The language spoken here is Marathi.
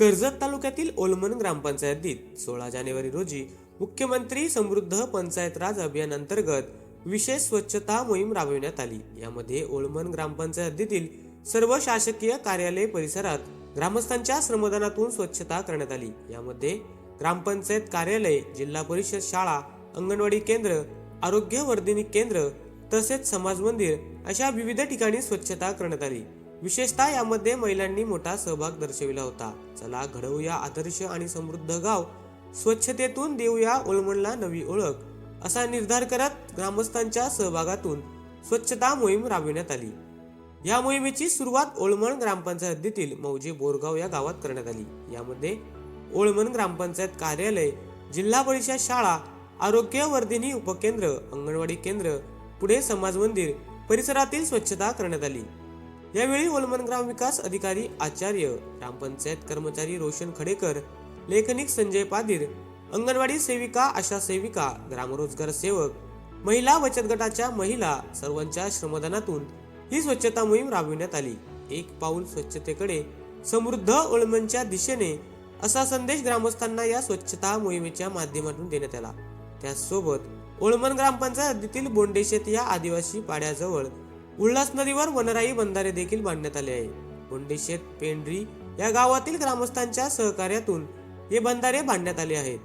कर्जत तालुक्यातील ओलमन ग्रामपंचायतीत 16 जानेवारी रोजी मुख्यमंत्री समृद्ध पंचायत राज अभियान अंतर्गत विशेष स्वच्छता मोहीम राबविण्यात आली। यामध्ये ओलमन ग्रामपंचायतीतील सर्व शासकीय कार्यालय परिसरात ग्रामस्थांच्या श्रमदानातून स्वच्छता करण्यात आली। यामध्ये ग्रामपंचायत कार्यालय, जिल्हा परिषद शाळा, अंगणवाडी केंद्र, आरोग्य वर्धिनी केंद्र तसेच समाज मंदिर अशा विविध ठिकाणी स्वच्छता करण्यात आली। विशेषतः यामध्ये महिलांनी मोठा सहभाग दर्शविला होता। चला घडवूया आदर्श आणि समृद्ध गाव, स्वच्छतेतून देऊया ओलमनला नवी ओळख, असा निर्धार करत ग्रामस्थांच्या सहभागातून स्वच्छता मोहीम राबविण्यात आली। या मोहिमेची सुरुवात ओलमन ग्रामपंचायतीतील मौजे बोरगाव या गावात करण्यात आली। यामध्ये ओलमन ग्रामपंचायत कार्यालय, जिल्हा परिषद शाळा, आरोग्य वर्धिनी उपकेंद्र, अंगणवाडी केंद्र, पुढे समाज मंदिर परिसरातील स्वच्छता करण्यात आली। यावेळी ओलमन ग्राम विकास अधिकारी आचार्य, ग्रामपंचायत कर्मचारी रोशन खडेकर, लेखनिक संजय पादीर, अंगणवाडी सेविका, आशा सेविका, ग्रामरोजगार सेवक, महिला बचत गटाच्या महिला सर्वांच्या श्रमदानातून ही स्वच्छता मोहीम राबविण्यात आली। एक पाऊल स्वच्छतेकडे, समृद्ध ओलमनच्या दिशेने, असा संदेश ग्रामस्थांना या स्वच्छता मोहिमेच्या माध्यमातून देण्यात आला। त्याचसोबत ओलमन ग्रामपंचायतीतील बोंडेशेत या आदिवासी पाड्याजवळ उल्हास नदीवर वनराई बंधारे देखील बांधण्यात आले आहे। बोंडेशेत, पेंढरी या गावातील ग्रामस्थांच्या सहकार्यातून हे बंधारे बांधण्यात आले आहेत।